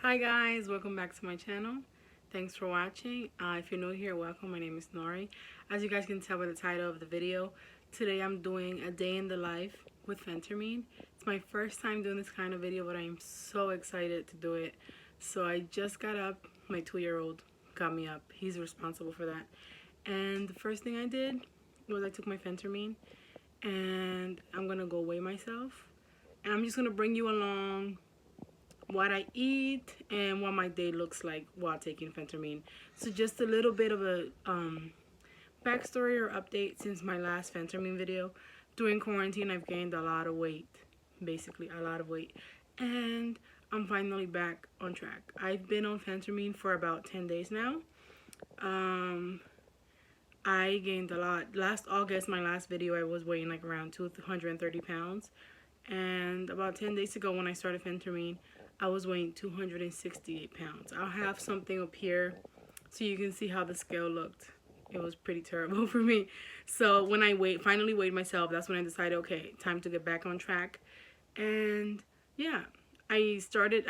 Hi guys, welcome back to my channel. Thanks for watching. If you're new here, welcome. My name is Nori. As you guys can tell by the title of the video, today I'm doing a day in the life with Phentermine. It's my first time doing this kind of video, but I'm so excited to do it. So I just got up. My 2-year-old got me up. He's responsible for that. And the first thing I did was I took my Phentermine and I'm gonna go weigh myself. And I'm just gonna bring you along what I eat and what my day looks like while taking Phentermine. So just a little bit of a backstory or update since my last Phentermine video. During quarantine, I've gained a lot of weight, basically a lot of weight, and I'm finally back on track. I've been on Phentermine for about 10 days now. I gained a lot. Last August, my last video, I was weighing like around 230 pounds. And about 10 days ago when I started Phentermine, I was weighing 268 pounds. I'll have something up here so you can see how the scale looked. It was pretty terrible for me. So when I finally weighed myself, that's when I decided, okay, time to get back on track. And yeah, I started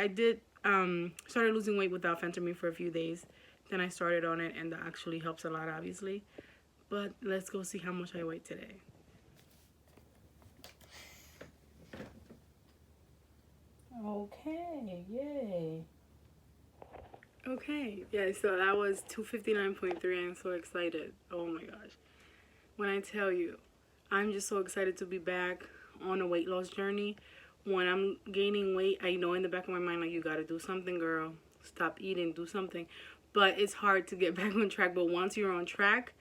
losing weight without Phentermine for a few days. Then I started on it, and that actually helps a lot, obviously. But let's go see how much I weigh today. Okay, yay. Okay, yeah, so that was 259.3. I'm so excited. Oh my gosh. When I tell you, I'm just so excited to be back on a weight loss journey. When I'm gaining weight, I know in the back of my mind, like, you gotta do something, girl. Stop eating, do something. But it's hard to get back on track. But once you're on track,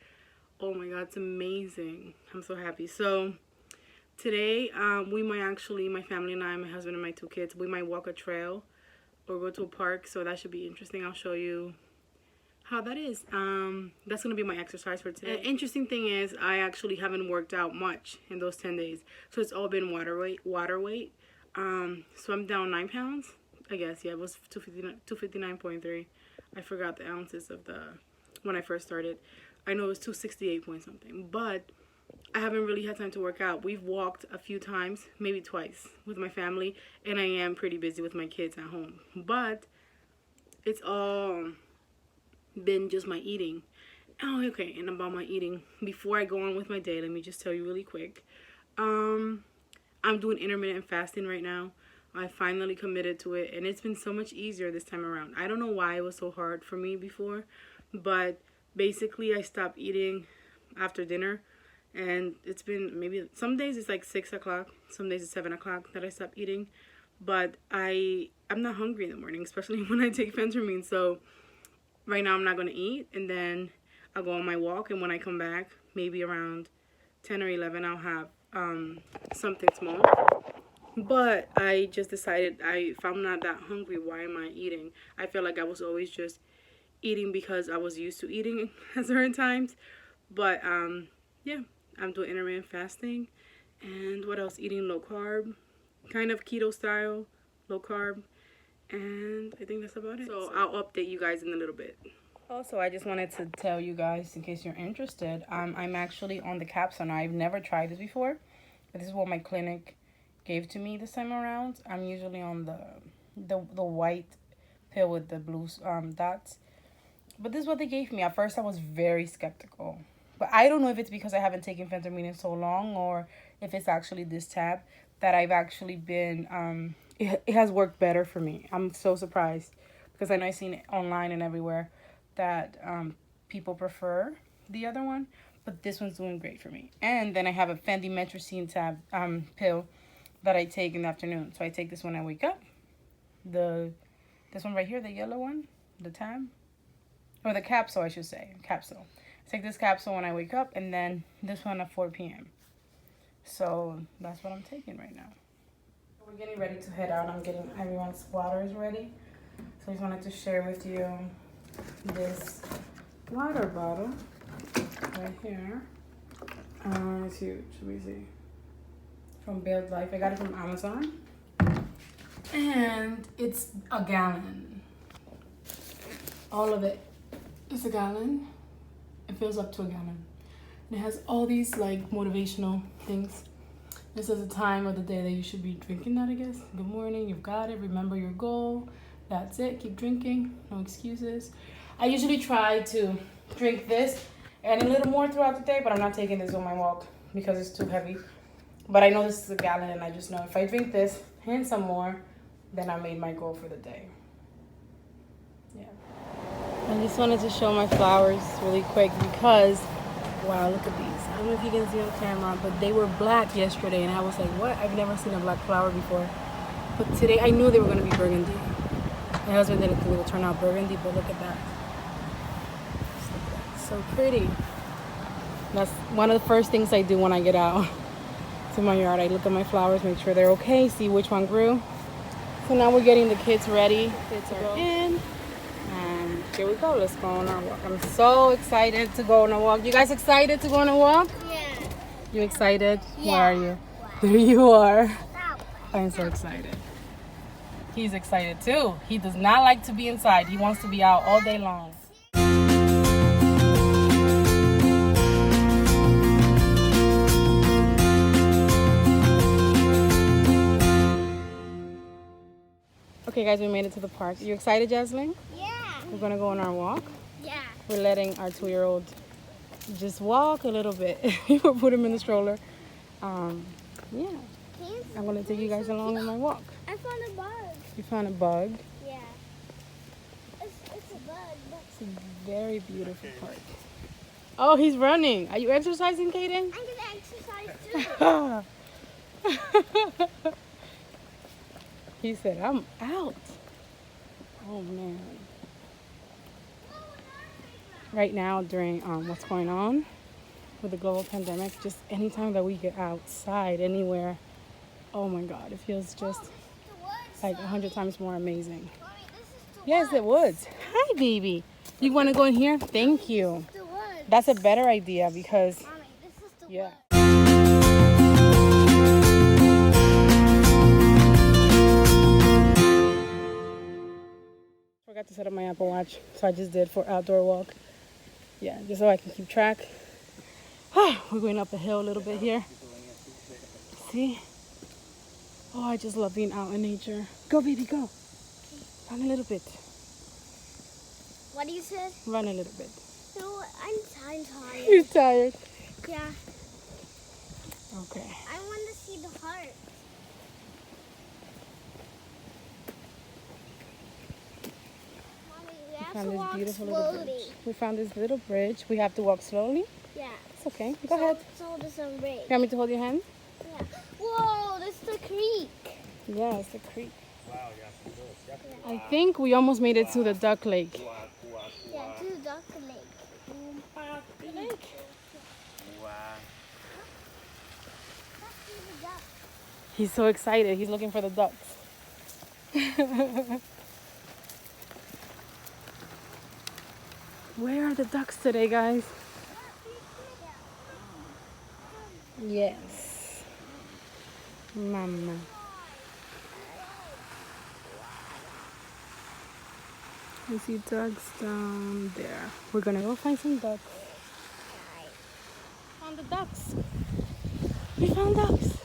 oh my God, it's amazing. I'm so happy. So today, we might actually, my family and I, my husband and my 2 kids, we might walk a trail or go to a park. So that should be interesting. I'll show you how that is. That's going to be my exercise for today. The interesting thing is I actually haven't worked out much in those 10 days. So it's all been water weight. So I'm down 9 pounds. I guess, yeah, it was 259.3. I forgot the ounces of when I first started. I know it was 268 point something, but I haven't really had time to work out. We've walked a few times, maybe twice, with my family, and I am pretty busy with my kids at home. But it's all been just my eating. Oh, okay, and about my eating, before I go on with my day, let me just tell you really quick. I'm doing intermittent fasting right now. I finally committed to it, and it's been so much easier this time around. I don't know why it was so hard for me before, but basically I stopped eating after dinner. And it's been maybe, some days it's like 6 o'clock, some days it's 7 o'clock that I stop eating. But I'm not hungry in the morning, especially when I take Phentermine. So right now I'm not going to eat, and then I'll go on my walk. And when I come back, maybe around 10 or 11, I'll have something small. But I just decided, if I'm not that hungry, why am I eating? I feel like I was always just eating because I was used to eating at certain times. But yeah, I'm doing intermittent fasting. And what else? Eating low carb, kind of keto style, low carb. And I think that's about it. So I'll update you guys in a little bit. Also, I just wanted to tell you guys, in case you're interested, I'm actually on the capsule now. I've never tried this before, but this is what my clinic gave to me this time around. I'm usually on the white pill with the blue dots. But this is what they gave me. At first, I was very skeptical. But I don't know if it's because I haven't taken Phentermine in so long, or if it's actually this tab that I've actually been, it has worked better for me. I'm so surprised because I know I've seen it online and everywhere that people prefer the other one. But this one's doing great for me. And then I have a Phentermine tab pill that I take in the afternoon. So I take this when I wake up. This one right here, the yellow one, the tab. Or the capsule, I should say. Capsule. I take this capsule when I wake up, and then this one at 4 p.m. So that's what I'm taking right now. We're getting ready to head out. I'm getting everyone's waters ready. So I just wanted to share with you this water bottle right here. It's huge. Let me see. From Build Life. I got it from Amazon. And it's a gallon. All of it. It's a gallon. It fills up to a gallon. And it has all these like motivational things. This is the time of the day that you should be drinking that, I guess. Good morning, you've got it. Remember your goal. That's it. Keep drinking. No excuses. I usually try to drink this and a little more throughout the day, but I'm not taking this on my walk because it's too heavy. But I know this is a gallon, and I just know if I drink this and some more, then I made my goal for the day. Yeah. I just wanted to show my flowers really quick because, wow, look at these. I don't know if you can see on camera, but they were black yesterday, and I was like, what? I've never seen a black flower before. But today, I knew they were going to be burgundy. My husband didn't think it would turn out burgundy, but look at that. Just look at that. So pretty. That's one of the first things I do when I get out to my yard. I look at my flowers, make sure they're okay, see which one grew. So now we're getting the kids ready. Kids are in. And here we go. Let's go on our walk. I'm so excited to go on a walk. You guys excited to go on a walk? Yeah. You excited? Yeah. Where are you? There you are. I'm so excited. He's excited too. He does not like to be inside. He wants to be out all day long. Okay guys, we made it to the park. You excited, Jasmine? Yeah. We're gonna go on our walk. Yeah. We're letting our 2-year-old just walk a little bit. We'll put him in the stroller. Yeah. I'm gonna take you guys along on my walk. I found a bug. You found a bug? Yeah. It's a bug. It's a very beautiful park. Oh, he's running. Are you exercising, Kaden? I'm gonna exercise too. He said, I'm out. Oh, man. Right now, during what's going on with the global pandemic, just anytime that we get outside, anywhere, oh my God, it feels just like 100 times more amazing. Mommy, this is the Yes, the woods. Hi, baby. You want to go in here? Thank you. the woods. That's a better idea because, Mommy, this is the yeah. woods. Forgot to set up my Apple Watch, so I just did for outdoor walk. Yeah, just so I can keep track. We're going up a hill a little bit here. See? Oh, I just love being out in nature. Go, baby, go. Run a little bit. What do you say? Run a little bit. No, I'm tired. You're tired. Yeah. Okay. I want to see the heart. Mommy, we have Found to this walk beautiful little slowly. bridge. We found this little bridge. We have to walk slowly. Yeah. It's okay. Go ahead. So there's some break. You want me to hold your hand? Yeah. Whoa, that's the creek. Yeah, it's the creek. I think we almost made it to the duck lake. Yeah, to the duck lake. Lake. He's so excited. He's looking for the ducks. Where are the ducks today, guys? Yes. Mama. I see ducks down there. We're gonna go find some ducks. Found the ducks. We found ducks.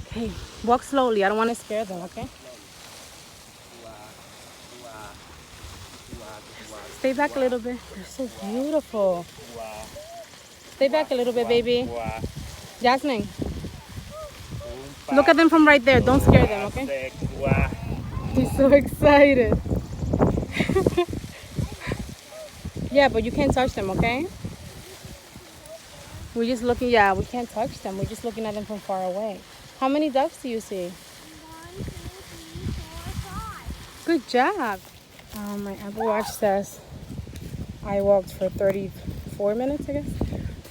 Okay, walk slowly. I don't want to scare them, okay? Stay back a little bit. They're so beautiful. Stay back a little bit, baby. Jasmine. Look at them from right there. Don't scare them, okay? He's so excited. Yeah, but you can't touch them, okay? We're just looking, yeah, we can't touch them. We're just looking at them from far away. How many ducks do you see? 1, 2, 3, 4, 5. Good job. My Apple Watch says I walked for 34 minutes, I guess.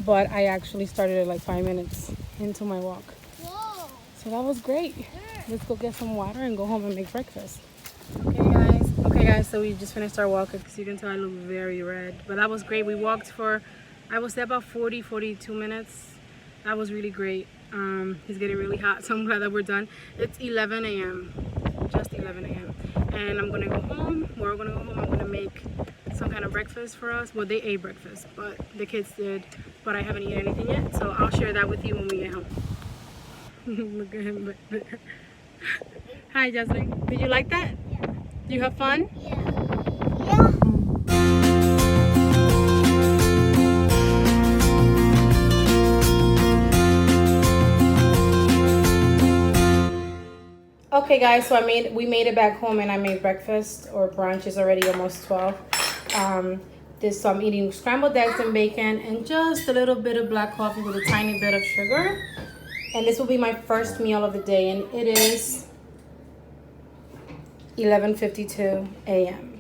But I actually started at like 5 minutes into my walk. Whoa. So that was great. Let's go get some water and go home and make breakfast. Okay guys, so we just finished our walk. As you can tell, I look very red. But that was great. We walked for, I would say, about 42 minutes. That was really great. It's getting really hot, so I'm glad that we're done. It's 11 a.m. Just 11 a.m. And I'm gonna go home. We're gonna go home. I'm gonna make some kind of breakfast for us. Well, they ate breakfast, but the kids did. But I haven't eaten anything yet, so I'll share that with you when we get home. Look at him back there. Hi, Jasmine. Did you like that? Yeah. Do you have fun? Yeah. Okay, guys. So we made it back home, and I made breakfast or brunch. It's already almost 12. So I'm eating scrambled eggs and bacon, and just a little bit of black coffee with a tiny bit of sugar. And this will be my first meal of the day, and it is 11:52 a.m.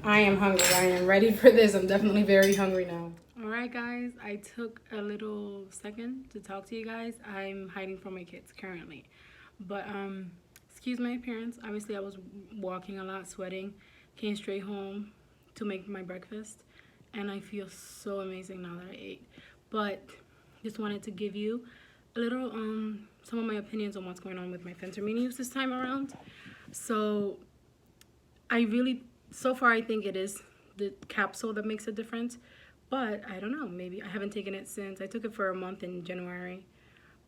I am hungry. I am ready for this. I'm definitely very hungry now. All right, guys. I took a little second to talk to you guys. I'm hiding from my kids currently, but excuse my appearance. Obviously, I was walking a lot, sweating. Came straight home to make my breakfast, and I feel so amazing now that I ate. But just wanted to give you a little some of my opinions on what's going on with my Phentermine use this time around. So so far I think it is the capsule that makes a difference, but I don't know, maybe I haven't taken it since I took it for a month in January,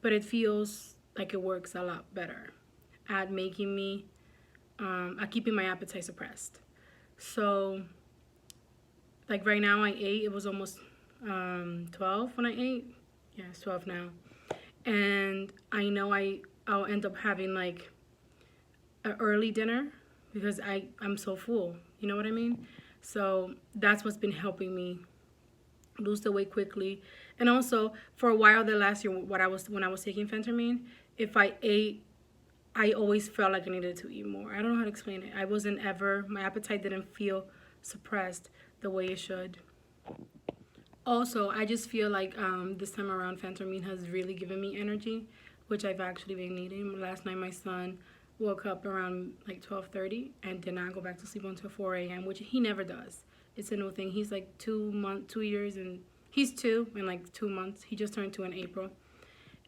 but it feels like it works a lot better at making me at keeping my appetite suppressed. So like right now I ate, it was almost 12 when I ate. Yeah, it's 12 now. And I know I'll end up having like an early dinner because I'm so full. You know what I mean? So that's what's been helping me lose the weight quickly. And also for a while the last year when I was taking Phentermine, if I ate, I always felt like I needed to eat more. I don't know how to explain it. My appetite didn't feel suppressed the way it should. Also, I just feel like this time around Phentermine has really given me energy, which I've actually been needing. Last night my son woke up around like 12:30 and did not go back to sleep until 4 a.m., which he never does. It's a new thing. He's like 2 years, and he's 2 in like 2 months. He just turned 2 in April.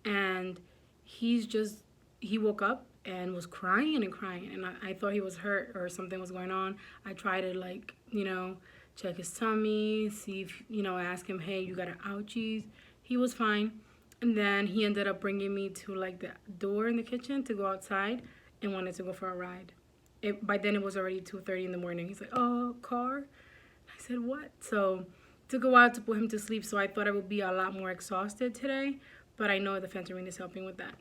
And he woke up and was crying and crying. And I thought he was hurt or something was going on. I tried to check his tummy, see if, ask him, hey, you got an ouchies? He was fine. And then he ended up bringing me to like the door in the kitchen to go outside and wanted to go for a ride. By then it was already 2:30 in the morning. He's like, oh, car? I said, what? So it took a while to put him to sleep, so I thought I would be a lot more exhausted today, but I know the Phentermine is helping with that.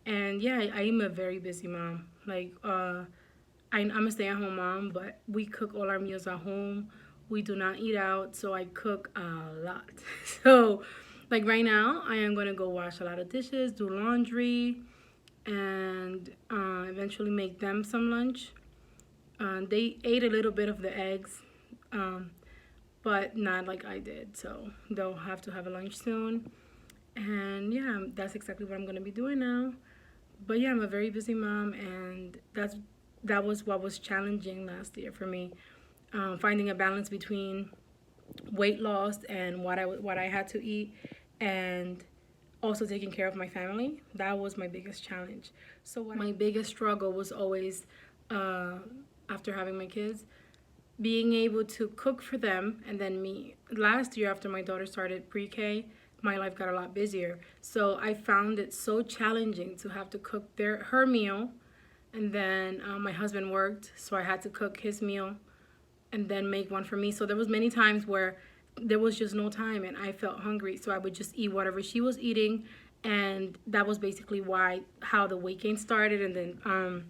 And yeah, I am a very busy mom. I'm a stay-at-home mom, but we cook all our meals at home. We do not eat out, so I cook a lot. So, like right now, I am going to go wash a lot of dishes, do laundry, and eventually make them some lunch. They ate a little bit of the eggs, but not like I did, so they'll have to have a lunch soon. And yeah, that's exactly what I'm going to be doing now. But yeah, I'm a very busy mom, and that was what was challenging last year for me, finding a balance between weight loss and what I had to eat, and also taking care of my family. That was my biggest challenge. So my biggest struggle was always after having my kids, being able to cook for them and then me. Last year after my daughter started pre-K, my life got a lot busier. So I found it so challenging to have to cook her meal, and then my husband worked, so I had to cook his meal and then make one for me. So there was many times where there was just no time and I felt hungry, so I would just eat whatever she was eating, and that was basically how the weight gain started. And then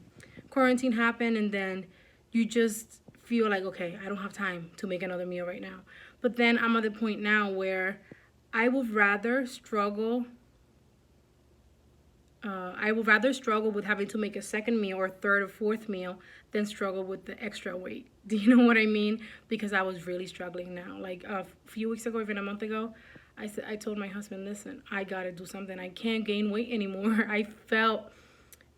quarantine happened, and then you just feel like, okay, I don't have time to make another meal right now. But then I'm at the point now where I would rather struggle with having to make a second meal or third or fourth meal than struggle with the extra weight. Do you know what I mean? Because I was really struggling now. Like a few weeks ago, even a month ago, I told my husband, listen, I gotta do something. I can't gain weight anymore. I felt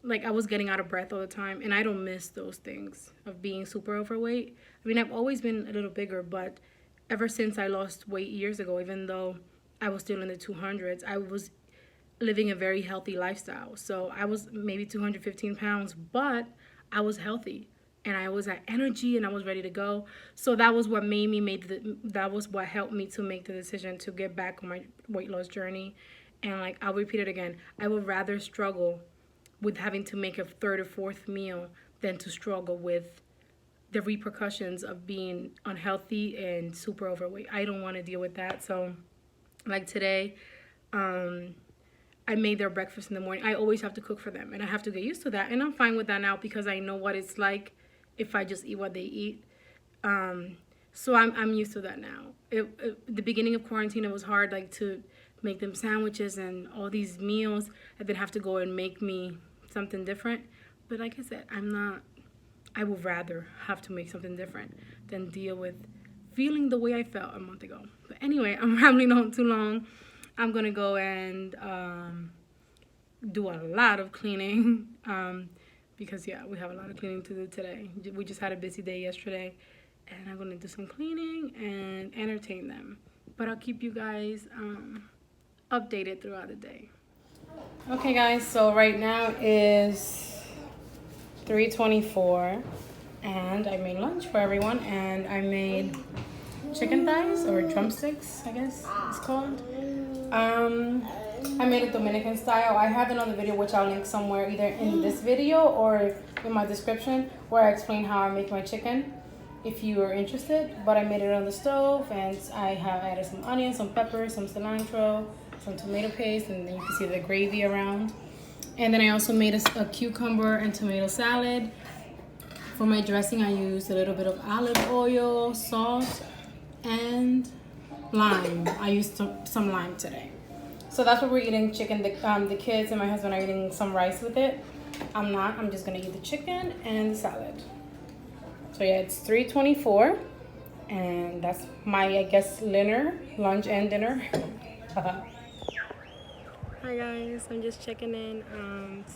like I was getting out of breath all the time, and I don't miss those things of being super overweight. I mean, I've always been a little bigger, but ever since I lost weight years ago, even though I was still in the 200s, I was living a very healthy lifestyle. So I was maybe 215 pounds, but I was healthy and I was at energy and I was ready to go. So that was what that was what helped me to make the decision to get back on my weight loss journey. And like, I'll repeat it again, I would rather struggle with having to make a third or fourth meal than to struggle with the repercussions of being unhealthy and super overweight. I don't want to deal with that. So like today, I made their breakfast in the morning. I always have to cook for them, and I have to get used to that. And I'm fine with that now because I know what it's like if I just eat what they eat. So I'm used to that now. The beginning of quarantine, it was hard, like to make them sandwiches and all these meals, and then have to go and make me something different. But like I said, I would rather have to make something different than deal with feeling the way I felt a month ago. But anyway, I'm rambling on too long. I'm gonna go and do a lot of cleaning because yeah, we have a lot of cleaning to do today. We just had a busy day yesterday, and I'm gonna do some cleaning and entertain them. But I'll keep you guys updated throughout the day. Okay guys, so right now is 3:24 and I made lunch for everyone, and I made chicken thighs or drumsticks, I guess it's called. I made it Dominican style. I have another video which I'll link somewhere, either in this video or in my description, where I explain how I make my chicken if you are interested. But I made it on the stove, and I have added some onions, some peppers, some cilantro, some tomato paste, and then you can see the gravy around. And then I also made a cucumber and tomato salad. For my dressing, I used a little bit of olive oil, salt, and lime. I used some lime today. So that's what we're eating, chicken. The kids and my husband are eating some rice with it. I'm not. I'm just going to eat the chicken and the salad. So yeah, it's 3:24. And that's my, I guess, lunch and dinner. Hi guys, I'm just checking in.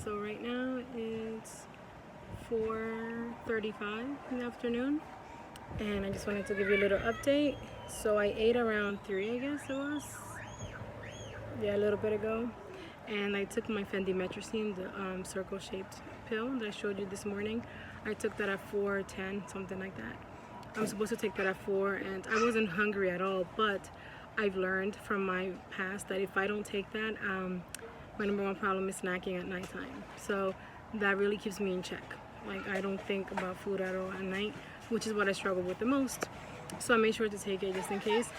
So right now it's 4:35 in the afternoon, and I just wanted to give you a little update. So I ate around 3, I guess it was. Yeah, a little bit ago. And I took my Phentermine, the circle-shaped pill that I showed you this morning. I took that at 4:10, something like that. I'm supposed to take that at 4, and I wasn't hungry at all, but I've learned from my past that if I don't take that, my number one problem is snacking at nighttime. So that really keeps me in check. Like, I don't think about food at all at night, which is what I struggle with the most. So I made sure to take it just in case.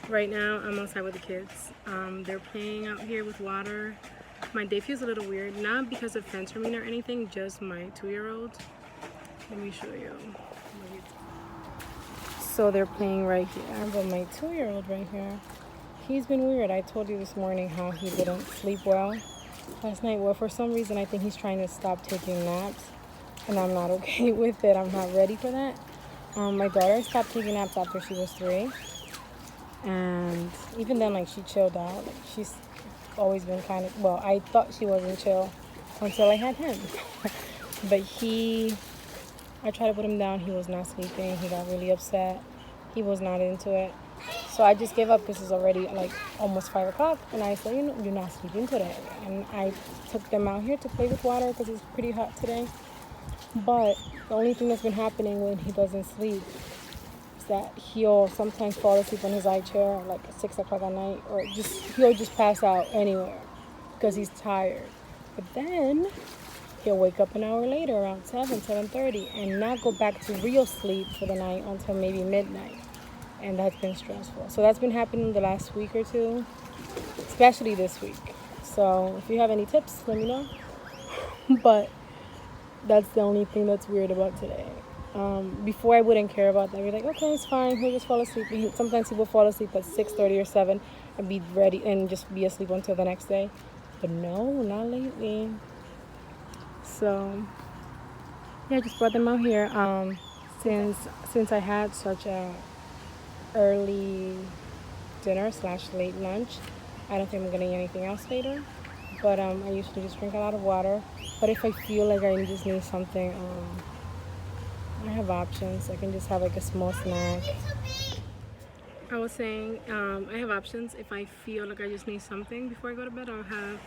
Right now, I'm outside with the kids. They're playing out here with water. My day feels a little weird, not because of Phentermine or anything, just my 2-year-old. Let me show you. So they're playing right here, but my 2-year-old right here, he's been weird. I told you this morning how he didn't sleep well last night. Well, for some reason, I think he's trying to stop taking naps, and I'm not okay with it. I'm not ready for that. My daughter stopped taking naps after she was 3, and even then, like, she chilled out. Like, she's always been kind of, well, I thought she wasn't chill until I had him. But I tried to put him down. He was not sleeping. He got really upset. He was not into it. So I just gave up because it's already like almost 5 o'clock. And I said, you're not sleeping today. And I took them out here to play with water because it's pretty hot today. But the only thing that's been happening when he doesn't sleep is that he'll sometimes fall asleep on his high chair like at 6 o'clock at night, or he'll just pass out anywhere because he's tired. But then he'll wake up an hour later around 7:30 and not go back to real sleep for the night until maybe midnight. And that's been stressful. So that's been happening the last week or two, especially this week. So if you have any tips, let me know. But that's the only thing that's weird about today. Before I wouldn't care about that. I'd be like, okay, it's fine. He'll just fall asleep. Sometimes he will fall asleep at 6:30 or 7 and be ready and just be asleep until the next day. But no, not lately. So yeah, I just brought them out here. Since I had such a early dinner / late lunch, I don't think I'm gonna eat anything else later. But I usually just drink a lot of water. But if I feel like I just need something, I have options. I can just have like a small snack. I was saying, I have options. If I feel like I just need something before I go to bed, I'll have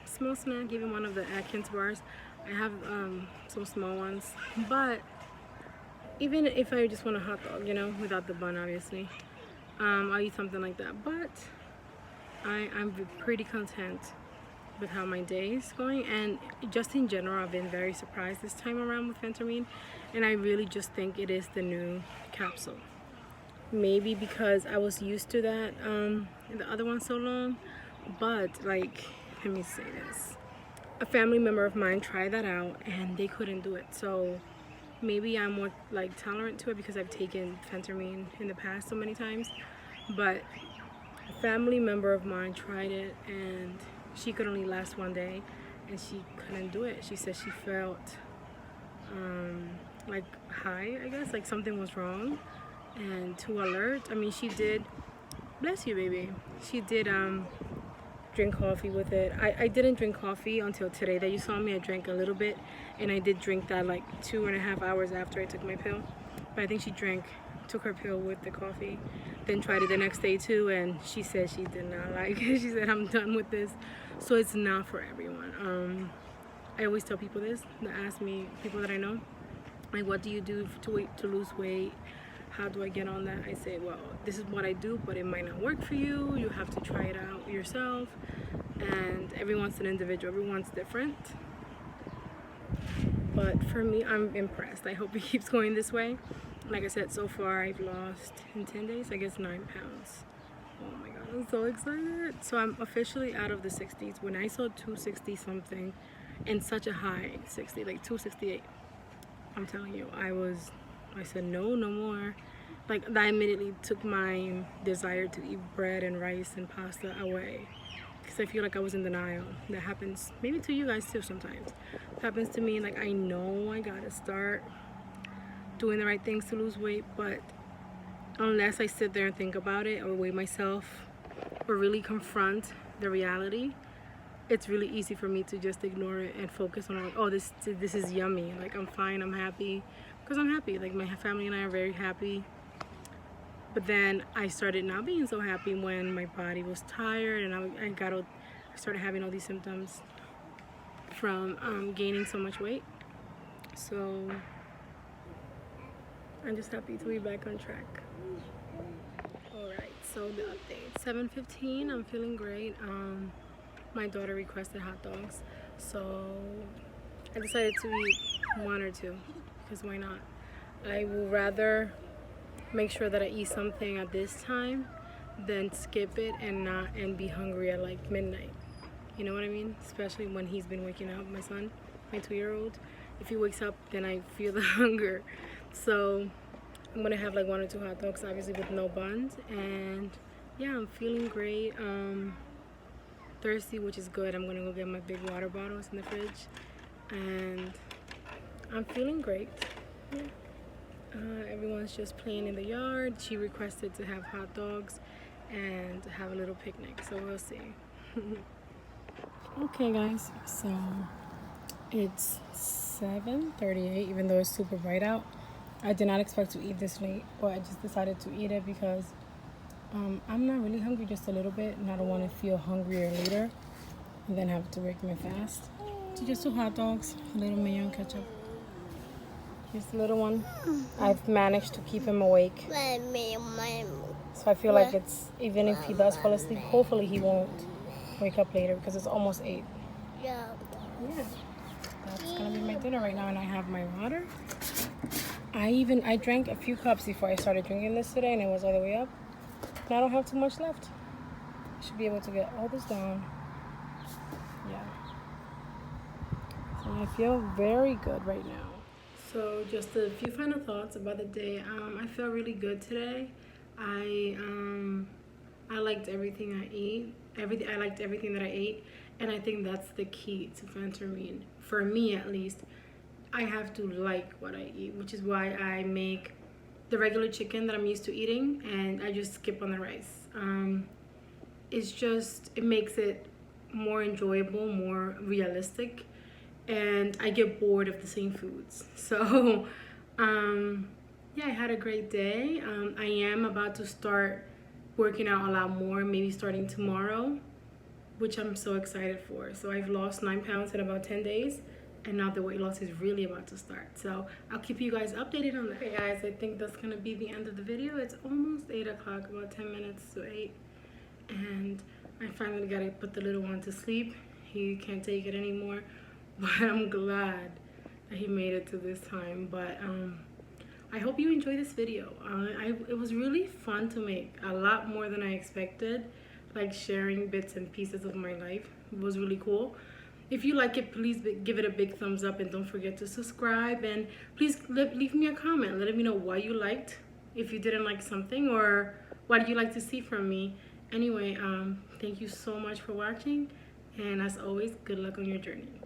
small snack, even one of the Atkins bars. I have some small ones. But even if I just want a hot dog, without the bun, obviously, I'll eat something like that. But I'm pretty content with how my day is going. And just in general, I've been very surprised this time around with Phentermine, and I really just think it is the new capsule. Maybe because I was used to that the other one so long, but like, let me say this, a family member of mine tried that out and they couldn't do it. So maybe I'm more like tolerant to it because I've taken Phentermine in the past so many times. But a family member of mine tried it and she could only last one day and she couldn't do it. She said she felt like high, I guess, like something was wrong. And to alert, I mean, she did, bless you, baby, she did drink coffee with it. I didn't drink coffee until today that you saw me. I drank a little bit, and I did drink that like 2.5 hours after I took my pill. But I think she took her pill with the coffee, then tried it the next day too, and she said she did not like it. She said, I'm done with this. So it's not for everyone. I always tell people this, that ask me, people that I know, like, what do you do to lose weight? How do I get on that? I say, well, this is what I do, but it might not work for you. You have to try it out yourself. And everyone's an individual. Everyone's different. But for me, I'm impressed. I hope it keeps going this way. Like I said, so far I've lost in 10 days, I guess 9 pounds. Oh my God, I'm so excited. So I'm officially out of the 60s. When I saw 260 something and such a high 60, like 268, I'm telling you, I said no more. Like, that immediately took my desire to eat bread and rice and pasta away, because I feel like I was in denial. That happens maybe to you guys too sometimes. It happens to me, like, I know I gotta start doing the right things to lose weight, but unless I sit there and think about it or weigh myself or really confront the reality, it's really easy for me to just ignore it and focus on, like, oh, this is yummy, like, I'm fine, I'm happy, because I'm happy, like, my family and I are very happy. But then I started not being so happy when my body was tired, and I started having all these symptoms from gaining so much weight. So I'm just happy to be back on track. Alright, so the update, 7:15, I'm feeling great. My daughter requested hot dogs, so I decided to eat 1 or 2, because why not? I would rather make sure that I eat something at this time than skip it and be hungry at like midnight. You know what I mean? Especially when he's been waking up, my son, my 2-year-old. If he wakes up, then I feel the hunger. So I'm gonna have like 1 or 2 hot dogs, obviously with no buns. And yeah, I'm feeling great. Thirsty, which is good. I'm gonna go get my big water bottles in the fridge, and I'm feeling great. Yeah. Everyone's just playing in the yard. She requested to have hot dogs and have a little picnic, so we'll see. Okay guys, so it's 7:38, even though it's super bright out. I did not expect to eat this late, but I just decided to eat it because I'm not really hungry, just a little bit, and I don't want to feel hungrier later and then have to break my fast. So just 2 hot dogs, a little mayo and ketchup. Just a little one. I've managed to keep him awake. So I feel like even if he does fall asleep, hopefully he won't wake up later because it's almost 8. Yeah. That's gonna be my dinner right now, and I have my water. I drank a few cups before I started drinking this today, and it was all the way up. And I don't have too much left. I should be able to get all this down. Yeah. So I feel very good right now. So just a few final thoughts about the day. I feel really good today. I liked everything I ate. I liked everything that I ate, and I think that's the key to Phentermine. For me, at least, I have to like what I eat, which is why I make the regular chicken that I'm used to eating, and I just skip on the rice. It makes it more enjoyable, more realistic, and I get bored of the same foods. So yeah, I had a great day. I am about to start working out a lot more, maybe starting tomorrow, which I'm so excited for. So I've lost 9 pounds in about 10 days, and now the weight loss is really about to start. So I'll keep you guys updated on that. Okay guys, I think that's gonna be the end of the video. It's almost 8 o'clock, about 10 minutes to 8, and I finally gotta put the little one to sleep. He can't take it anymore. But I'm glad that he made it to this time. But I hope you enjoy this video. It was really fun to make, a lot more than I expected. Like sharing bits and pieces of my life. It was really cool. If you like it, please give it a big thumbs up and don't forget to subscribe. And please leave me a comment. Let me know why you liked, if you didn't like something, or what you like to see from me. Anyway, thank you so much for watching. And as always, good luck on your journey.